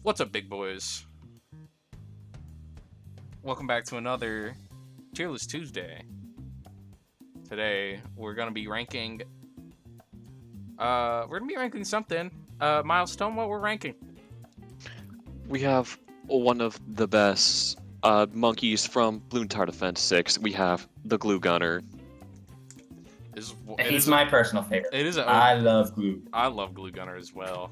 What's up, big boys? Welcome back to another Tierless Tuesday. Today we're gonna be ranking. Something. Milestone. What we're ranking? We have one of the best monkeys from Bloon Tower Defense 6. We have the Glue Gunner. He's my personal favorite. It is. I love Glue. I love Glue Gunner as well.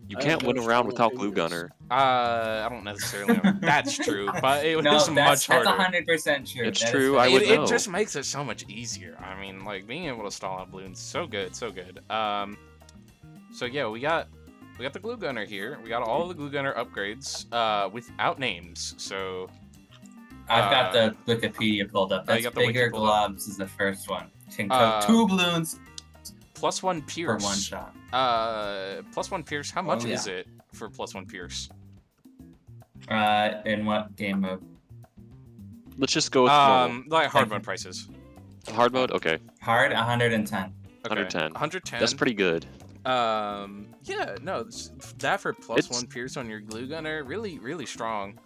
You can't win around without Glue Gunner. I don't necessarily. That's true, but it No, was much harder. That's 100% true. It's That true. is I would know. It just makes it so much easier. I mean, like being able to stall out balloons, so good, so good. So yeah, we got the Glue Gunner here. We got all of the Glue Gunner upgrades without names. So I've got the Wikipedia pulled up. Oh, you That's got the Bigger Wiki pulled up. Globs is the first one. Can cook 2 balloons +1 for Pierce. 1 shot. +1 Pierce. How much Oh, yeah. is it for +1 Pierce? In what game mode? Let's just go with normal. Like hard mode prices. Hard mode? Okay. Hard, 110. Okay. 110. 110. That's pretty good. Yeah, no, that for +1 Pierce on your Glue Gunner, really, really strong.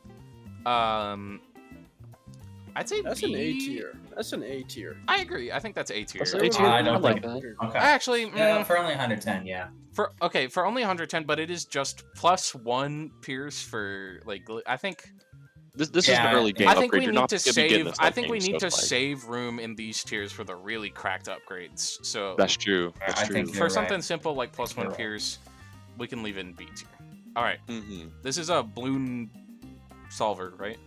I'd say That's B. an A tier. That's an A tier. I agree. I think that's A tier. That's A tier. I don't like think- that. Okay. Actually, For only 110, yeah. for only 110, but it is just +1 Pierce for like. I think This is Yeah, an early game I think upgrade. we You're need not to gonna be getting save. this I late think we game, need so to it's like- save room in these tiers for the really cracked upgrades. So That's true. That's I true. think for you're something right. simple like +1 You're right. Pierce, we can leave it in B tier. All right, Mm-hmm. this is a balloon solver, right?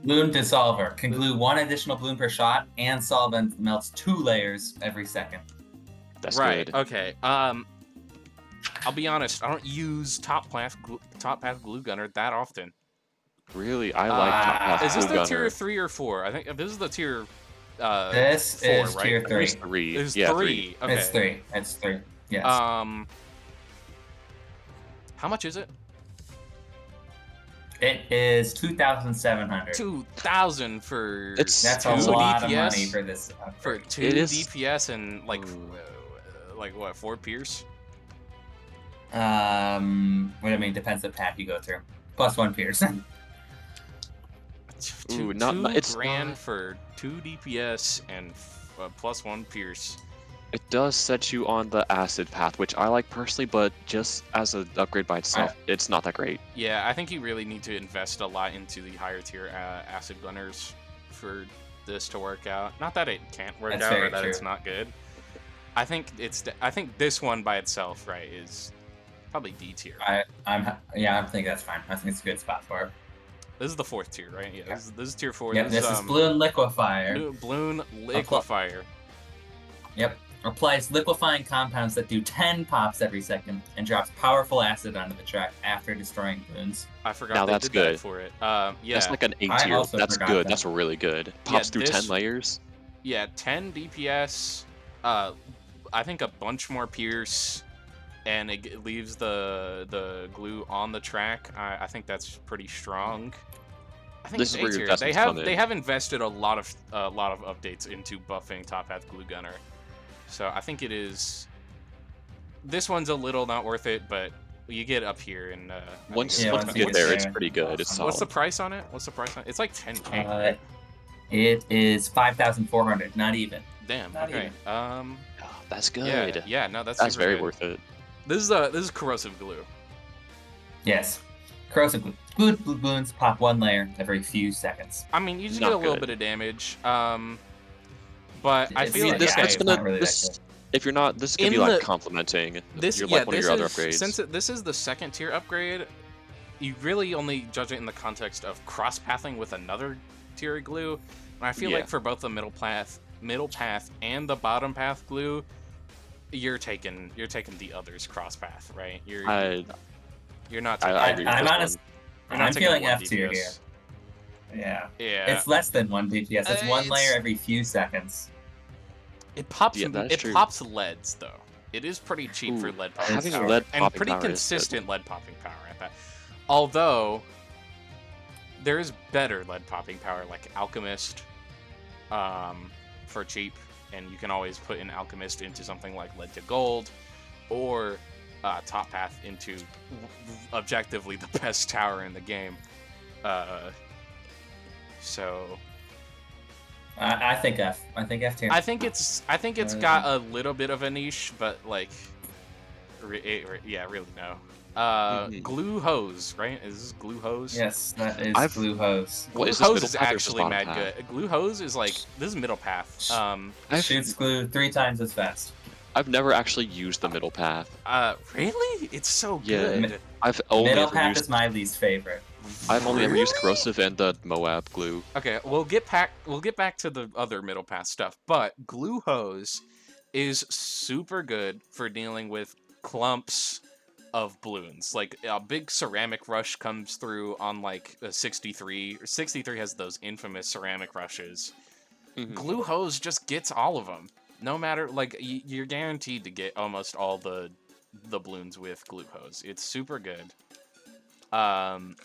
Balloon Dissolver. Can glue 1 additional balloon per shot, and solvent melts 2 layers every second. That's Right. good. Okay. I'll be honest. I don't use top path Glue Gunner that often. Really, I like Top Path Is this Glue the Gunner. tier 3 or 4? I think this is the tier. This 4, is right? tier 3. It's 3. It's yeah, 3. Okay. It's 3. It's 3. Yes. How much is it? It is 2,700. 2,000 for It's That's two a lot DPS? of money for this. For upgrade. 2 It is- DPS and like Ooh. like what 4 Pierce? What I mean depends what path you go through. +1 Pierce. Ooh, not- it's grand not- for 2 DPS and +1 Pierce. It does set you on the acid path, which I like personally, but just as an upgrade by itself, it's not that great. Yeah, I think you really need to invest a lot into the higher tier acid gunners for this to work out. Not that it can't work That's out or very that it's true. not good. I think I think this one by itself, right, is probably D tier. I think that's fine. I think it's a good spot for it. This is the 4th tier, right? Yeah, this is tier 4. Yep, this is Balloon Liquefier. Balloon Liquefier. Yep. Applies liquefying compounds that do 10 pops every second and drops powerful acid onto the track after destroying balloons. I forgot Now they that's did that good. for it. Yeah, That's like an A I tier. also That's forgot good. that. That's really good. Pops through this- 10 layers. yeah, 10 DPS. I think a bunch more Pierce, and it leaves the glue on the track. I think that's pretty strong. I think This it's is where A your tier. They investments have come in. they have invested a lot of updates into buffing Top Hat Glue Gunner, so I think it is. This one's a little not worth it, but you get up here and I think Once it's Yeah, you once kinda get you worth there, it. it's pretty good. It's solid. What's the price on it? What's the price on it? It's like 10K. It is 5,400, not even. Damn. not Okay. even. Oh, that's good. Yeah. Yeah. No, that's That's super very good. worth it. This is corrosive glue. Yes. Corrosive glue. Glued balloons pop 1 layer every few seconds. I mean, you just Not get a little good. bit of damage. But I It's- feel yeah, like this, okay, that's it's gonna not really that this good. if you're not this is gonna In be like the- complementing this your yeah like one this of your other is upgrades. since this is the 2nd tier upgrade, you really only judge it in the context of cross pathing with another tier of glue. And I feel Yeah. like for both the middle path and the bottom path glue, you're taking the other's cross path, right? You're not taking I agree with I'm this honest. you're not I'm taking feeling one F tier DPS. Yeah. Yeah. It's less than 1 DPS. It's 1 layer It's- every few seconds. It pops. Yeah, that's it true. pops leads though. It is pretty cheap for Ooh, lead popping having power, lead and popping pretty power is good. consistent lead popping power at that. Although there is better lead popping power like Alchemist, for cheap, and you can always put an Alchemist into something like Lead to Gold, or top path into objectively the best tower in the game. So I think F. I think F tier. I think it's got a little bit of a niche, but like, yeah, really no. Glue hose, right? Is this glue hose? Yes, that is I've- Glue Hose. What Glue is this, hose middle is path or actually bottom mad path? good. Glue hose is like, this is middle path. I've, Shoots glue 3 times as fast. I've never actually used the middle path. Really? It's so Yeah. good. I've only Middle ever path used is my least favorite. I've only ever used Really? corrosive and the Moab glue. Okay, we'll get back to the other middle path stuff, but glue hose is super good for dealing with clumps of balloons. Like a big ceramic rush comes through on like a 63. 63 has those infamous ceramic rushes. Mhm. Glue hose just gets all of them. No matter, like, you're guaranteed to get almost all the balloons with glue hose. It's super good. And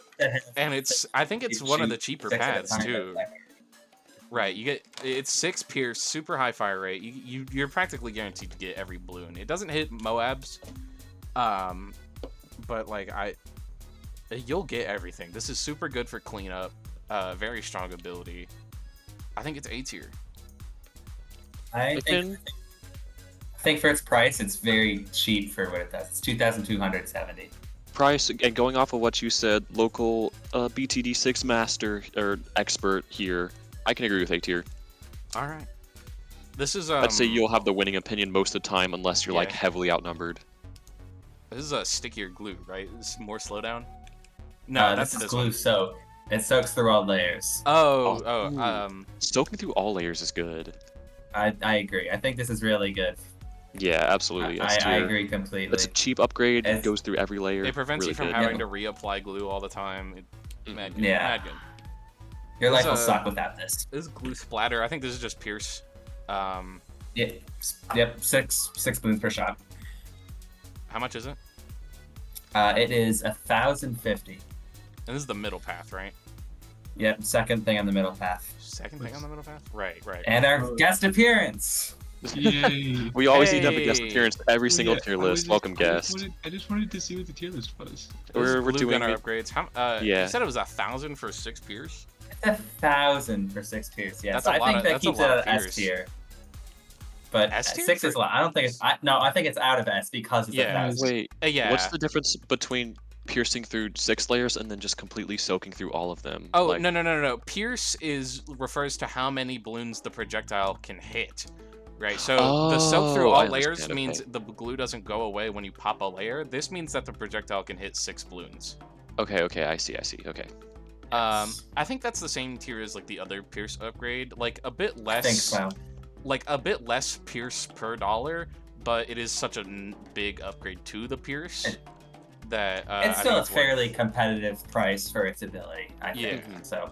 I think it's You one of the shoot cheaper 6 at a paths time, too. but- Right, it's 6 pierce, super high fire rate. You're practically guaranteed to get every balloon. It doesn't hit Moabs, but like you'll get everything. This is super good for cleanup. Very strong ability. I think it's A tier. I think for its price, it's very cheap for what it does. It's 2,270. Price, and going off of what you said, local BTD6 master or expert here, I can agree with A tier. All right. This is I'd say you'll have the winning opinion most of the time unless you're like Yeah. heavily outnumbered. This is a stickier glue, right? It's more slowdown. No, that's this is this glue one. soak. It soaks through all layers. Oh, Soaking through all layers is good. I agree. I think this is really good. Yeah, absolutely. S I tier. agree completely. It's a cheap upgrade. It It's- goes through every layer. it prevents really you from good. having to reapply glue all the time. Mad good. Yeah. Mad good. Your life will It's, suck without this. This is glue splatter. I think this is just pierce. Yep. Six balloons per shot. How much is it? It is 1,050. And this is the middle path, right? Yep. Second thing on the middle path. Second thing on the middle path? Right. And our guest appearance. Yay. We always need to have a guest Hey. appearance every single Yeah, tier I was list. just- Welcome, I just guest. I just wanted to see what the tier list was. This We're is glue doing gunner it- upgrades. How, Yeah. You said it was 1,000 for 6 pierce? It's 1,000 for 6 tiers. Yeah, That's so a I lot think of- that that's a keeps it lot at of S tiers. tier. But S tier 6 is for- a lot. I don't think it's. I think it's out of S because it's Yeah. 1,000. Wait, Yeah. what's the difference between piercing through 6 layers and then just completely soaking through all of them? Oh, Like, no. Pierce refers to how many balloons the projectile can hit. Right, so the soak through Oh, all I layers understand, means okay. the glue doesn't go away when you pop a layer. This means that the projectile can hit 6 balloons. Okay, I see, okay. I think that's the same tier as like the other Pierce upgrade, like a bit I less, think so. like a bit less Pierce per dollar, but it is such a big upgrade to the Pierce that It's I still a think worth it. fairly competitive price for its ability. I think Yeah. so.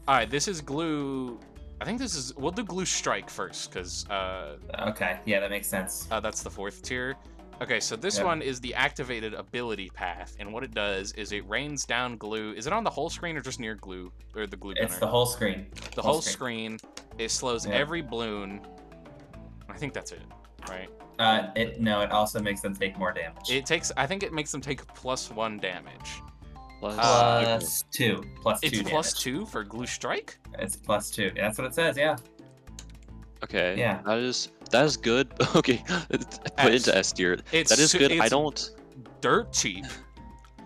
All right, this is glue. I think this is. We'll do glue strike first, because Okay, yeah, that makes sense. that's the 4th tier. Okay, so this Yep. one is the activated ability path, and what it does is it rains down glue. Is it on the whole screen or just near glue or the glue gunner? It's the whole screen. The whole screen. It slows Yeah. every balloon. I think that's it, right? It also makes them take more damage. It takes. I think it makes them take +1 damage. Plus, Plus 2. Plus 2 It's damage. +2 for glue strike. It's plus 2. Yeah, that's what it says, yeah. okay, Yeah. that is good. Okay, put S. into S tier. It's That is good. I it's don't. dirt cheap,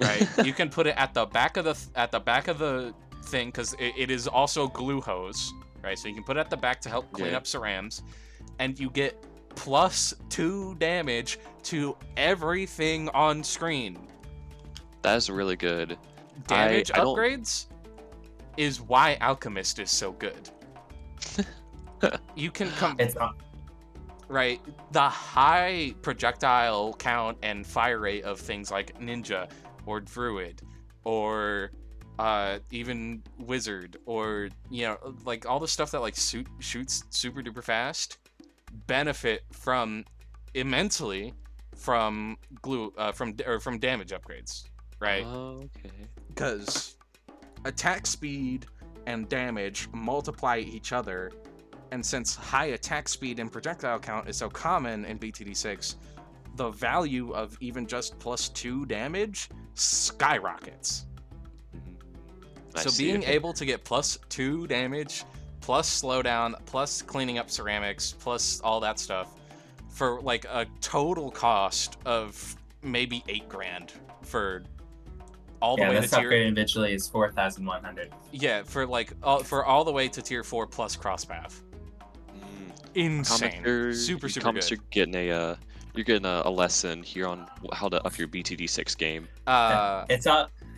right? You can put it at the back of the thing because it is also glue hose, right? So you can put it at the back to help clean Yeah. up cerams, and you get +2 damage to everything on screen. That is really good. Damage I don't- upgrades is why Alchemist is so good. You can come It's right. The high projectile count and fire rate of things like Ninja or Druid or even Wizard or like all the stuff that like shoots super duper fast benefit from immensely from glue from damage upgrades, right? Okay. Because attack speed and damage multiply each other, and since high attack speed and projectile count is so common in BTD6, the value of even just +2 damage skyrockets. I So see, being okay. able to get +2 damage, plus slowdown, plus cleaning up ceramics, plus all that stuff for like a total cost of maybe 8 grand for all the Yeah, way this to tier. upgrade individually is 4,100. Yeah, for like all the way to tier 4 plus crosspath. Insane. Super Comments, good. you're getting a lesson here on how to up your BTD6 game.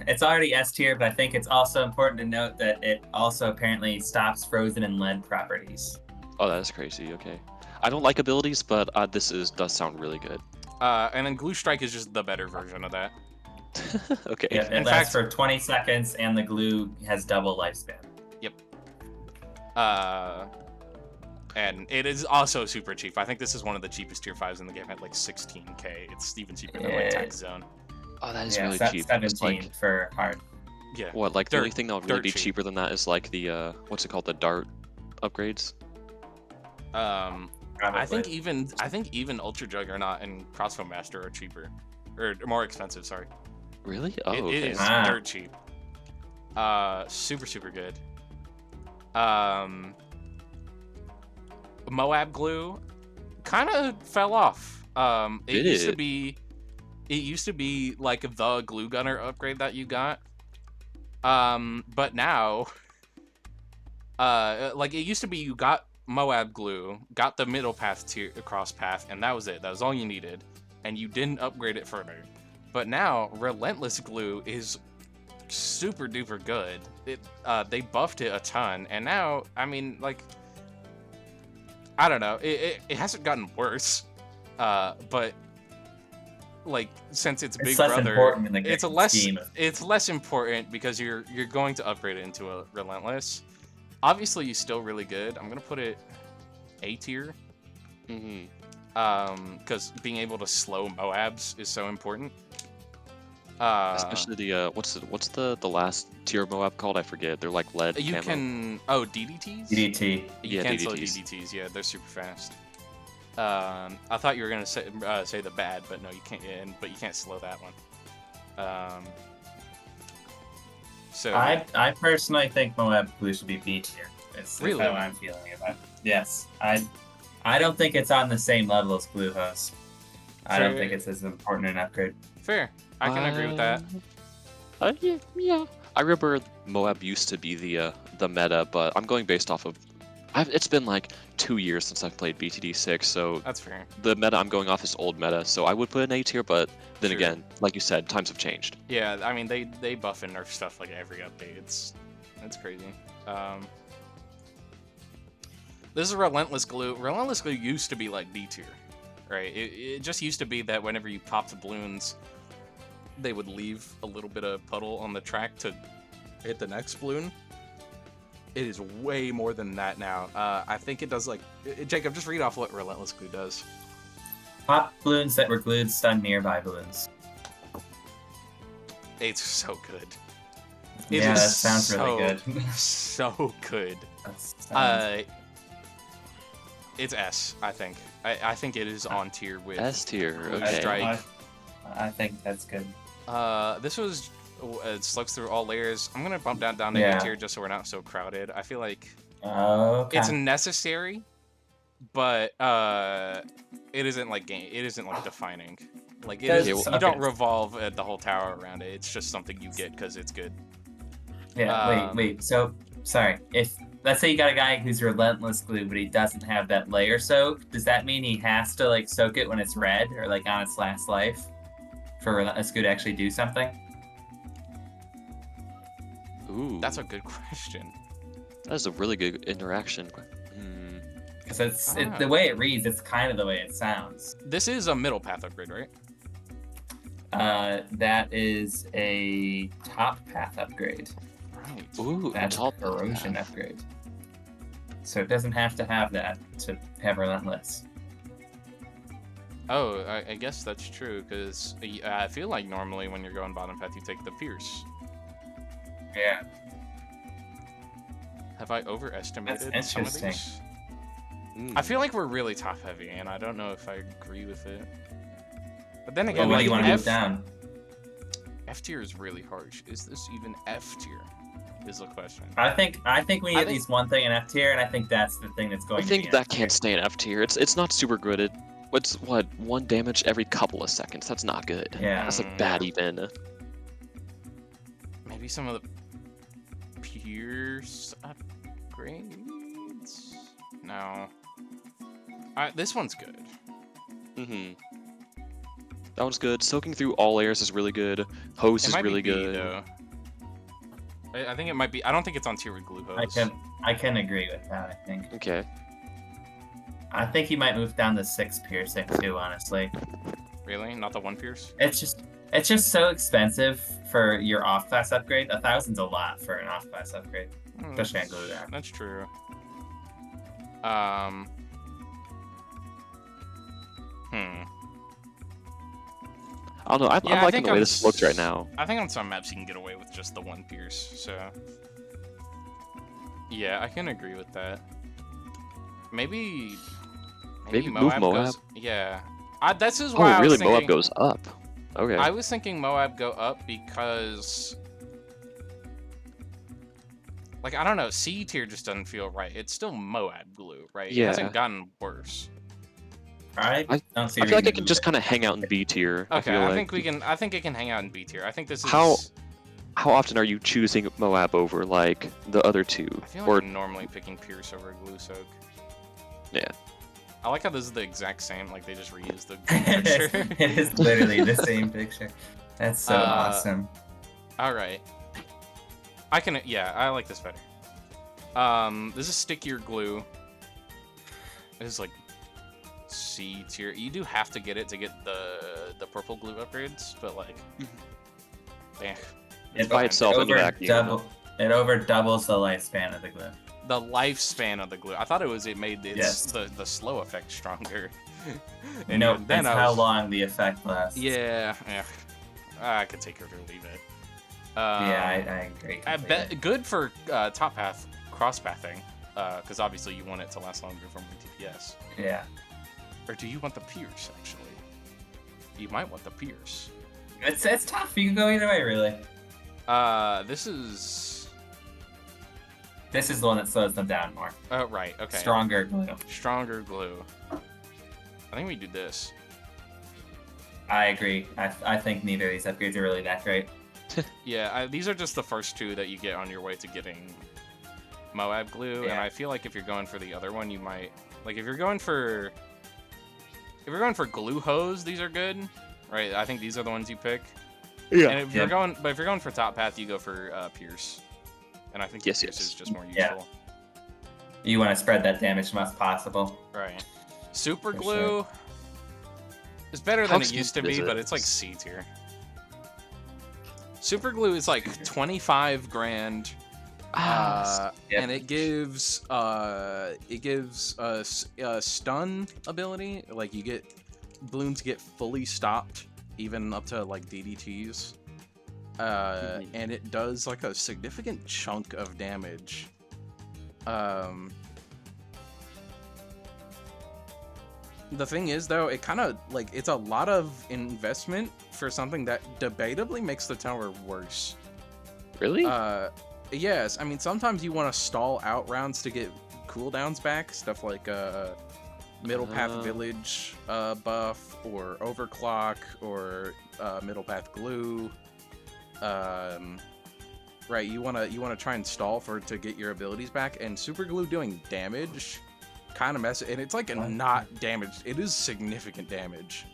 It's already S tier, but I think it's also important to note that it also apparently stops frozen and lead properties. Oh, that's crazy. Okay, I don't like abilities, but does sound really good. And then Glue Strike is just the better version of that. Okay. Yeah, it In lasts fact- for 20 seconds, and the glue has double lifespan. And it is also super cheap. I think this is one of the cheapest tier 5s in the game at like 16k. It's even cheaper than like Yeah. Tax Zone. Oh, that is Yeah, really it's at cheap. 17 It's for hard. Yeah. what? Like the only Dirt- thing that would really dirt be cheap. cheaper than that is like the what's it called? The dart upgrades. I think even Ultra Juggernaut and Crossbow Master are cheaper. Or more expensive, sorry. Really? Oh, It okay. is Ah. dirt cheap. Super good. Moab Glue kind of fell off. It Did used to it? be like the glue gunner upgrade that you got. But now like it used to be you got Moab Glue, got the middle path tier cross path, and that was it. That was all you needed. And you didn't upgrade it further. But now Relentless Glue is super duper good. They buffed it a ton, and now I mean like I don't know, it hasn't gotten worse, but like since it's Big It's less Brother, important in the it's a grand less scheme of- it's less important because you're going to upgrade it into a Relentless. Obviously, he's still really good. I'm gonna put it A tier. hmm Because being able to slow Moabs is so important. Especially the what's the last tier Moab called? I forget. They're like lead. You camo. can DDTs. DDT. You Yeah, can slow DDTs. DDTs. Yeah, they're super fast. I thought you were gonna say the bad, but no, you can't. But you can't slow that one. So I personally think Moab Glue should be B tier. It's Really? how I'm feeling about it. Yes. I don't think it's on the same level as Glue Hose. I don't Fair. think it's as important an upgrade. fair. I can agree with that. Yeah. I remember Moab used to be the meta, but I'm going based off of. It's been like 2 years since I've played BTD6, so That's fair. the meta I'm going off is old meta. So I would put an A tier, but then Sure. again, like you said, times have changed. Yeah, I mean they buff and nerf stuff like every update. It's crazy. This is Relentless Glue. Relentless Glue used to be like D tier, right? It just used to be that whenever you popped balloons, they would leave a little bit of puddle on the track to hit the next balloon. It is way more than that now. I think it does like Jacob. Just read off what Relentless Glue does. Pop balloons that were glued stun nearby balloons. It's so good. It Yeah, is that sounds really so- good. So good. That sounds- It's S. I think. I think it is on tier with. S tier. Glue Okay. Strike. I think that's good. This was it slugs through all layers. I'm gonna bump down to Yeah. A tier just so we're not so crowded. I feel like Okay. it's necessary, but it isn't like defining. Like it is, There's- you don't okay. revolve the whole tower around it. It's just something you get because it's good. Yeah, wait. So, sorry. If let's say you got a guy who's Relentless Glue, but he doesn't have that layer soak, does that mean he has to like soak it when it's red or like on its last life for Relentless Glue to actually do something? Ooh, That's a good question. that is a really good interaction. Because it's Ah. the way it reads, it's kind of the way it sounds. This is a middle path upgrade, right? That is a top path upgrade. Right. Ooh, That's a top corrosion upgrade. So it doesn't have to have that to have Relentless. Oh, I guess that's true because I feel like normally when you're going bottom path, you take the Pierce. Yeah. Have I overestimated That's some of interesting. these? I feel like we're really top heavy, and I don't know if I agree with it. But then Well, again, what do you like, want to move down? F tier is really harsh. Is this even F tier? Is the question. I think we I need at think- least one thing in F tier, and I think that's the thing that's I going. think to be that F tier. can't stay in F tier. It's not super good. What's what 1 damage every couple of seconds? That's not good. Yeah. That's like bad even. Maybe some of the Pierce upgrades? No. This one's good. Mm-hmm. That one's good. Soaking through all layers is really good. Hose It is might really be B, good. though. I think it might be. I don't think it's on tier with glue hose. I can agree with that. I think. Okay. I think you might move down to 6 piercing too. Honestly, Really? Not the 1 Pierce? it's just so expensive for your off class upgrade. 1,000's a lot for an off class upgrade. Especially on glue there. That's true. I don't know. I'm Yeah, I liking think the way on this looks right s- now. I think on some maps you can get away with just the 1 Pierce, so... Yeah, I can agree with that. Maybe Maybe move Moab? goes... Yeah. This is why Oh, I really? was thinking... Moab goes up. Okay. I was thinking Moab go up because... Like, I don't know, C tier just doesn't feel right. It's still Moab glue, right? It Yeah. hasn't gotten worse. I don't see. I a feel like reason it to can move just kind of hang out in B tier. Okay, feel I like. think we can... I think it can hang out in B tier. I think this is... How often are you choosing Moab over like the other two? I feel like Or I'm normally picking Pierce over Glue Soak. Yeah. I like how this is the exact same, like they just reused the it picture. is- it is literally the same picture. That's so awesome. Alright. Yeah, I like this better. This is stickier glue. This is like C tier. You do have to get it to get the purple glue upgrades, but like, eh. It by itself in the over vacuum. It over doubles the lifespan of the glue. The lifespan of the glue. I thought it made Yes. the slow effect stronger. No, even that's I how was- long the effect lasts. Yeah, I could take it or leave it. Yeah, I agree. I completely. bet good for top path cross pathing, because obviously you want it to last longer from TPS. Yeah. Or do you want the Pierce actually? You might want the Pierce. It's tough. You can go either way, really. This is This is the one that slows them down more. oh right, okay. Stronger glue. Stronger glue. I think we do this. I agree. I think neither of these upgrades are really that great. Yeah, these are just the first two that you get on your way to getting Moab glue, and Yeah. I feel like if you're going for the other one, you might like if you're going for glue hose, these are good, right? I think these are the ones you pick. Yeah. And if you're going for top path, you go for Pierce, and I think Yes, Pierce yes. is just more Yeah. useful. You want to spread that damage as much as possible. Right. Super For glue is better How than it used to expensive be, is but it? it's like C tier. Super glue is like 25 grand. Yep. And it gives a stun ability. Like you get balloons get fully stopped, even up to like DDTs. And it does like a significant chunk of damage. The thing is, though, it kind of like it's a lot of investment for something that debatably makes the tower worse. Really? Yes, I mean sometimes you want to stall out rounds to get cooldowns back, stuff like Middle Path Village buff or Overclock or Middle Path Glue. Right, you wanna try and stall to get your abilities back, and Super Glue doing damage kind of mess, and it's like not damage. It is significant damage.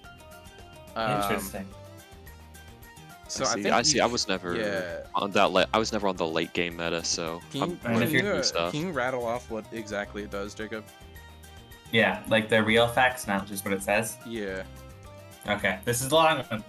Interesting. So I see. I was never yeah. on that. I was never on the late game meta, so Can I'm learning new you stuff. can you rattle off what exactly it does, Jacob? Yeah, like the real facts, not just what it says. Yeah. Okay, this is a long one.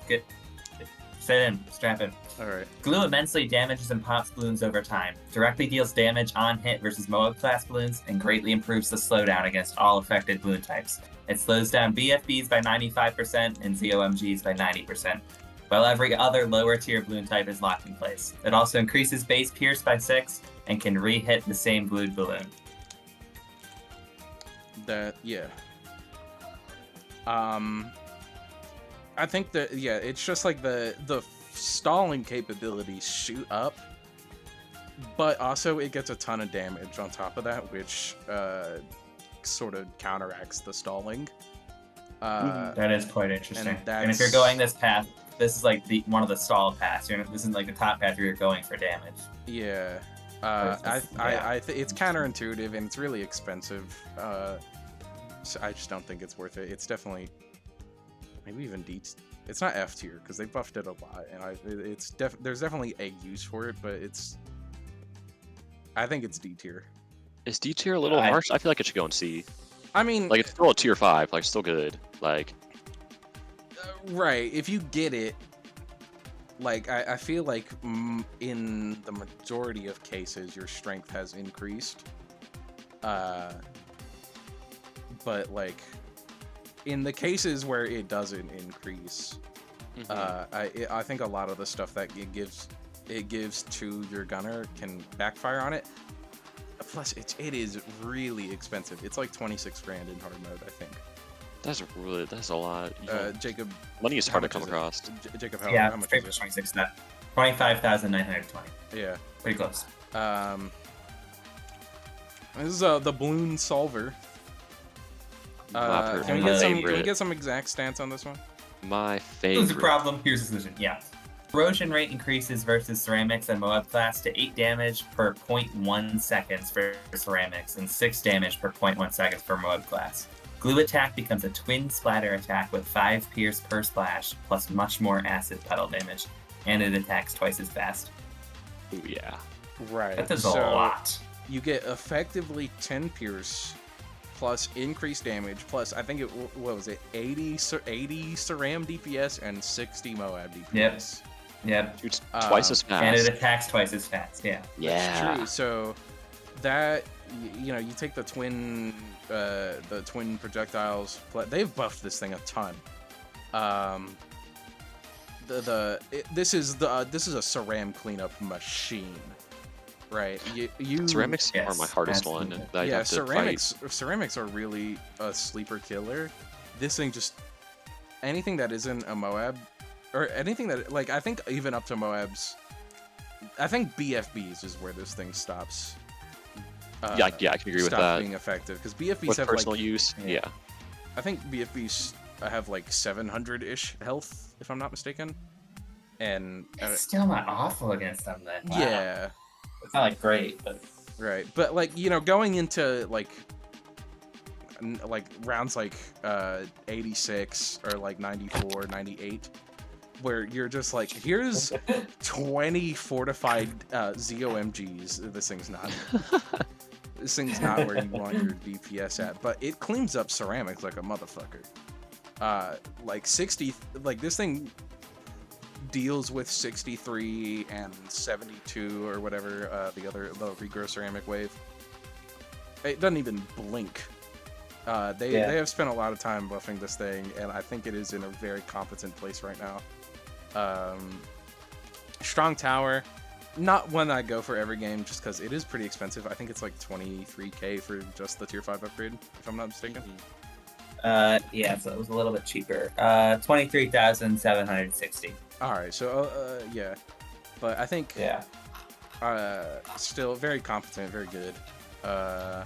Sit in, strap in. All right. Glue immensely damages and pops balloons over time, directly deals damage on hit versus Moab class balloons, and greatly improves the slowdown against all affected balloon types. It slows down BFBs by 95% and ZOMGs by 90%, while every other lower tier balloon type is locked in place. It also increases base pierce by 6 and can re-hit the same glued balloon. Yeah. I think that it's just like the stalling capabilities shoot up, but also it gets a ton of damage on top of that, which sort of counteracts the stalling. That is quite interesting. and And if you're going this path, this is like one of the stall paths. This isn't like the top path where you're going for damage. Yeah. It's counterintuitive and it's really expensive. So I just don't think it's worth it. It's definitely maybe even D. It's not F tier because they buffed it a lot, and there's definitely a use for it, but I think it's D tier. Is D tier a little harsh? I feel like it should go in C. I mean, Like it's still a tier 5, like still good. Like right, if you get it, like I feel like in the majority of cases your strength has increased. But like in the cases where it doesn't increase, I think a lot of the stuff that it gives to your gunner can backfire on it. Plus, it is really expensive. It's like 26 grand in hard mode, I think. that's a lot. Jacob, Money is how hard to much come is it? across. Jacob, Yeah, how much straight is for it? 26. That 25,920. Yeah. Pretty close. This is the balloon solver. My Can we favorite. get some exact stats on this one? My Here's the favorite. problem. Here's the solution. Yeah. Corrosion rate increases versus ceramics and Moab class to 8 damage per 0.1 seconds for ceramics and 6 damage per 0.1 seconds for Moab class. Glue attack becomes a twin splatter attack with 5 pierce per splash, plus much more acid pedal damage, and it attacks twice as fast. Ooh, yeah. Right. That does so a lot. You get effectively 10 pierce, plus increased damage, plus I think what was it, 80 Ceram DPS and 60 Moab DPS. Yep. Shoots twice as fast. And it attacks twice as fast. Yeah. yeah. True. So that you take the twin projectiles. They've buffed this thing a ton. This is a Ceram cleanup machine, right? You Ceramics are Yes, my hardest absolutely. one. That I yeah, have to fight. ceramics are really a sleeper killer. This thing just anything that isn't a Moab or anything that like I think even up to Moabs, I think BFBs is where this thing stops. Yeah, I can agree with stops that. being effective because BFBs With have personal like use, yeah. I think BFBs have like 700-ish health if I'm not mistaken, and It's still not awful against them then. Wow. yeah. It's not like great, but Right, but like going into like rounds like 86 or like 94, 98, where you're just like, here's 20 fortified ZOMGs. This thing's not where you want your DPS at, but it cleans up ceramics like a motherfucker. Like 60, like this thing deals with 63 and 72 or whatever the regrow ceramic wave. It doesn't even blink. They have spent a lot of time buffing this thing, and I think it is in a very competent place right now. Strong tower, not one I go for every game just because it is pretty expensive. I think it's like 23k for just the tier 5 upgrade, if I'm not mistaken. yeah, so it was a little bit cheaper. 23,760. All right, so yeah, but I think Yeah. still very competent, very good. I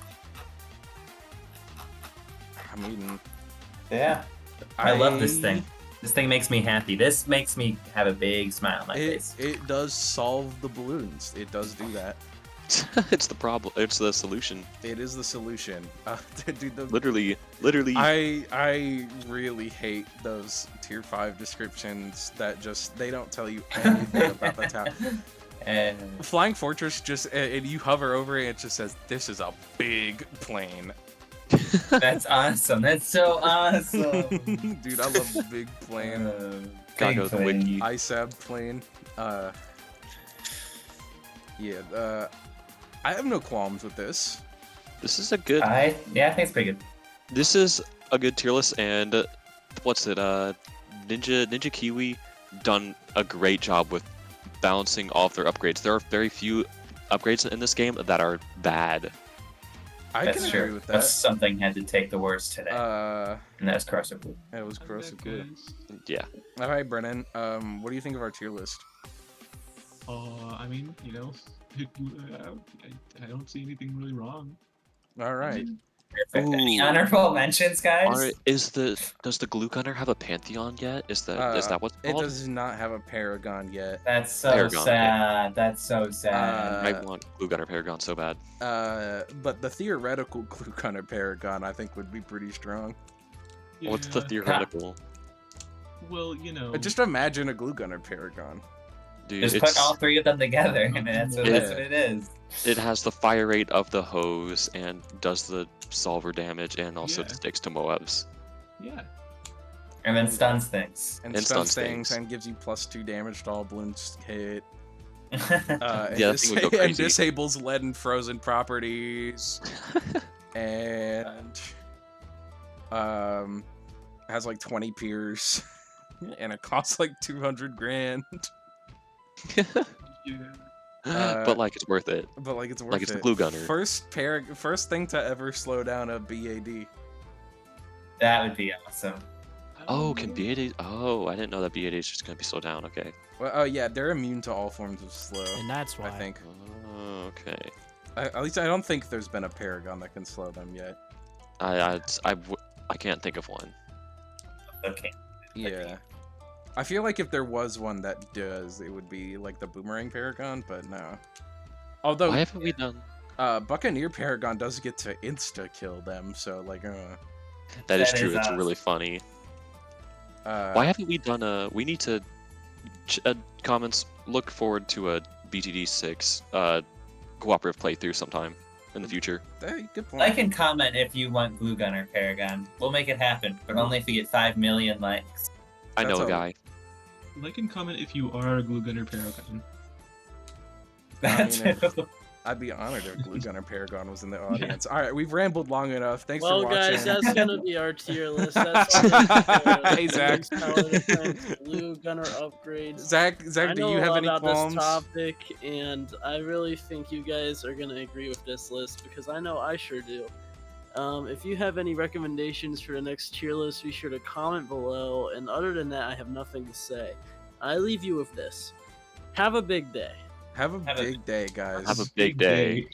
mean, Yeah. I love this thing. This thing makes me happy. This makes me have a big smile on my face. It does solve the balloons. It does do that. It's the problem. It's the solution. It is the solution. Dude, Literally. I really hate those tier 5 descriptions that just they don't tell you anything about the town. And Flying Fortress and you hover over it, it just says this is a big plane. that's awesome. That's so awesome. Dude, I love the big plane. Gotta go to the wiki. ISAB plane. Yeah, I have no qualms with this. This is a good. I think it's pretty good. This is a good tier list, and what's it? Ninja Kiwi done a great job with balancing all of their upgrades. There are very few upgrades in this game that are bad. I That's can true. agree with But that. something had to take the worst today, and that's corrosive glue. It was I'm corrosive back, glue. guys. Yeah. All right, Brennan. What do you think of our tier list? I mean, you know, I don't see anything really wrong. All right. Perfect. Any Ooh. honorable mentions, guys? Alright, does the glue gunner have a pantheon yet? Is that what's It called? does not have a Paragon yet. That's so Paragon, okay. sad. That's so sad. I want glue gunner paragon so bad. But the theoretical Glue Gunner Paragon, I think, would be pretty strong. What's the Yeah, theoretical? Well, you know. Just imagine a Glue Gunner Paragon. Dude, Just put all three of them together, and that's what it is. it has the fire rate of the hose and does the solver damage and also Yeah. sticks to Moabs. Yeah. And then stuns things. And And stuns stuns things things. and gives you +2 damage to all balloons hit. And, Yeah, that thing would go and crazy. disables lead and frozen properties. And has like 20 piers. And it costs like 200 grand. Yeah. But like it's worth it. But like it's worth Like, it's it. the Glue Gunner. First thing to ever slow down a BAD. That would be awesome. Oh, can BAD? Oh, I didn't know that BAD is just gonna be slowed down. Okay. Well, oh yeah, they're immune to all forms of slow. And that's why. I think. Oh, okay. At least I don't think there's been a Paragon that can slow them yet. I can't think of one. Okay. Yeah. I feel like if there was one that does, it would be like the Boomerang Paragon, but no. Although Why haven't we done? Buccaneer Paragon does get to insta kill them, so like That is That true. is It's awesome. really funny. uh Why haven't we done a? We need to. Comments. Look forward to a BTD 6 cooperative playthrough sometime in the future. hey, good point. Like and comment if you want Glue Gunner Paragon. We'll make it happen, but only if we get 5 million likes. I know That's a a- guy. Like and comment if you are a glue gunner paragon. That's mean, I'd be honored if Glue Gunner Paragon was in the audience. Alright, we've rambled long enough. Thanks Well, for watching. guys, that's gonna be our tier list. That's our Hey, Zach. Power Defense, Blue Gunner upgrades. Zach, I do know you a have lot any about qualms? this topic, and I really think you guys are gonna agree with this list because I know I sure do. If you have any recommendations for the next tier list, be sure to comment below. And other than that, I have nothing to say. I leave you with this: have a big day. Have a Have a- big day, guys. Have a big day.